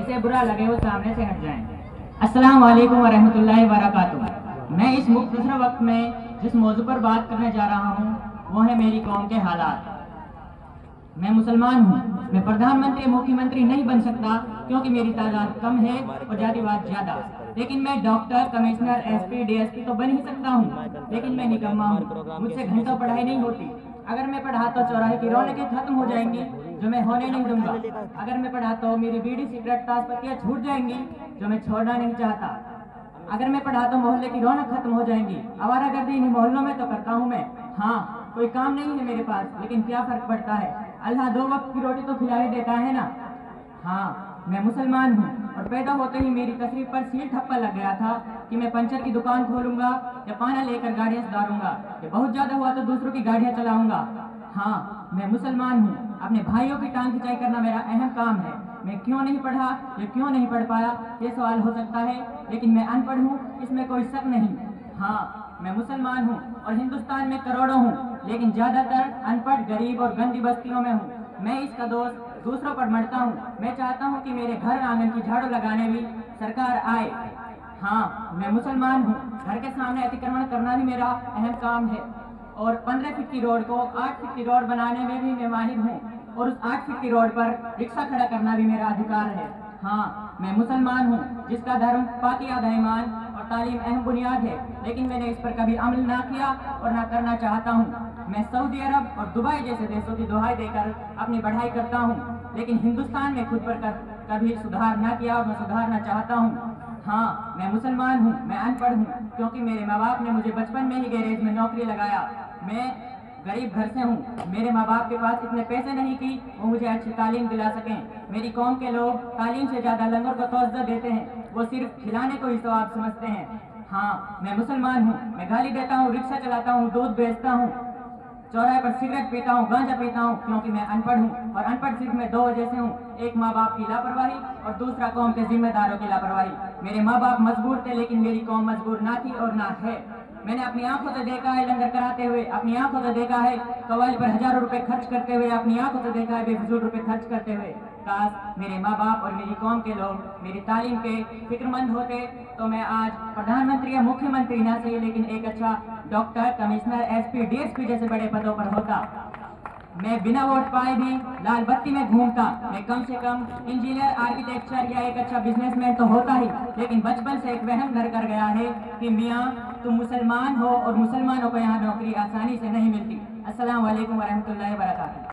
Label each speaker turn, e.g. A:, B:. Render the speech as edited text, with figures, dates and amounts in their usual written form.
A: जिसे बुरा लगे वो सामने से हट जाएं। अस्सलाम वालेकुम वरहमतुल्लाहि वबरकातुहू। मैं इस मुख्तसर वक्त में जिस मौजू पर बात करने जा रहा हूँ वो है मेरी कौम के हालात। मैं मुसलमान हूँ। मैं प्रधानमंत्री मुख्यमंत्री नहीं बन सकता क्योंकि मेरी तादाद कम है और जातिवाद ज्यादा, लेकिन मैं डॉक्टर, कमिश्नर, एसपी, डीएसपी तो बन ही सकता हूँ। लेकिन मैं निकम्मा हूँ, मुझसे घंटों पढ़ाई नहीं होती। अगर मैं पढ़ा तो चौराहे की रौनकें खत्म हो जाएंगी जो मैं होने नहीं दूंगा। अगर मैं पढ़ा तो मेरी बीड़ी, सिगरेट, ताश पत्तियां छूट जाएंगी जो मैं छोड़ना नहीं चाहता। अगर मैं पढ़ा तो मोहल्ले की रौनक खत्म हो जाएंगी। आवारागर्दी इन्हीं मोहल्लों में तो करता हूँ मैं। हाँ, कोई काम नहीं है मेरे पास, लेकिन क्या फर्क पड़ता है, अल्लाह 2 वक्त की रोटी तो खिला ही देता है ना। हाँ, मैं मुसलमान हूँ और पैदा होते ही मेरी तशरीफ पर सील ठप्पा लग गया था कि मैं पंचर की दुकान खोलूंगा या पाना लेकर गाड़ियां सुधारूंगा या बहुत ज्यादा हुआ तो दूसरों की गाड़ियां चलाऊंगा। हाँ, मैं मुसलमान हूँ। अपने भाइयों की टांग खिंचाई करना मेरा अहम काम है। मैं क्यों नहीं पढ़ा या क्यों नहीं पढ़ पाया ये सवाल हो सकता है, लेकिन मैं अनपढ़ हूँ, इसमें कोई शक नहीं। हाँ, मैं मुसलमान हूँ और हिंदुस्तान में करोड़ों हूँ, लेकिन ज्यादातर अनपढ़, गरीब और गंदी बस्तियों में हूँ। मैं इसका दोष दूसरों पर मढ़ता हूँ। मैं चाहता हूँ कि मेरे घर आंगन की झाड़ू लगाने भी सरकार आए। हाँ, मैं मुसलमान हूँ। घर के सामने अतिक्रमण करना भी मेरा अहम काम है और 15 फीट की रोड को 8 फीट की रोड बनाने में भी मैं माहिर हूँ और उस 8 फीट की रोड पर रिक्शा खड़ा करना भी मेरा अधिकार है। हाँ, मैं मुसलमान हूँ जिसका धर्म पाकिज़ा ईमान और तालीम अहम बुनियाद है, लेकिन मैंने इस पर कभी अमल ना किया और ना करना चाहता हूँ। मैं सऊदी अरब और दुबई जैसे देशों की दुहाई देकर अपनी पढ़ाई करता हूँ, लेकिन हिंदुस्तान में खुद पर कभी सुधार ना किया और मैं सुधारना चाहता हूँ। हाँ, मैं मुसलमान हूँ। मैं अनपढ़ हूँ क्योंकि मेरे माँ बाप ने मुझे बचपन में ही गैरेज में नौकरी लगाया। मैं गरीब घर से हूँ। मेरे माँ बाप के पास इतने पैसे नहीं कि वो मुझे अच्छी तालीम दिला सकें। मेरी कौम के लोग तालीम से ज्यादा लंगर को तवज्जो देते हैं, वो सिर्फ खिलाने को ही सवाब समझते हैं। हाँ, मैं मुसलमान हूँ। मैं गाली देता हूँ, रिक्शा चलाता हूँ, दूध बेचता हूँ, चौराहे पर सिगरेट पीता हूँ, गांजा पीता हूँ, क्योंकि मैं अनपढ़ हूँ। और अनपढ़ सिर्फ मैं 2 वजह से हूँ, एक माँ बाप की लापरवाही और दूसरा कौम के जिम्मेदारों की लापरवाही। मेरे माँ बाप मजबूर थे, लेकिन मेरी कौम मजबूर ना थी और ना है। मैंने अपनी आंखों से देखा है लंगर कराते हुए, अपनी आंखों से देखा है कवाली पर हजारों रुपए खर्च करते हुए, अपनी आंखों से देखा है बेफिजूल रुपए खर्च करते हुए। काश मेरे माँ बाप और मेरी कौम के लोग मेरी तालीम के फिक्रमंद होते तो मैं आज प्रधानमंत्री या मुख्यमंत्री ना सही, लेकिन एक अच्छा डॉक्टर, कमिश्नर, एसपी, डीएसपी जैसे बड़े पदों पर होता। मैं बिना वोट पाए भी लाल बत्ती में घूमता। मैं कम से कम इंजीनियर, आर्किटेक्चर या एक अच्छा बिजनेसमैन तो होता ही, लेकिन बचपन से एक वहम घर कर गया है कि मियाँ तुम मुसलमान हो और मुसलमानों को यहाँ नौकरी आसानी से नहीं मिलती। अस्सलाम वालेकुम वरहमतुल्लाहि वबरकातुहू।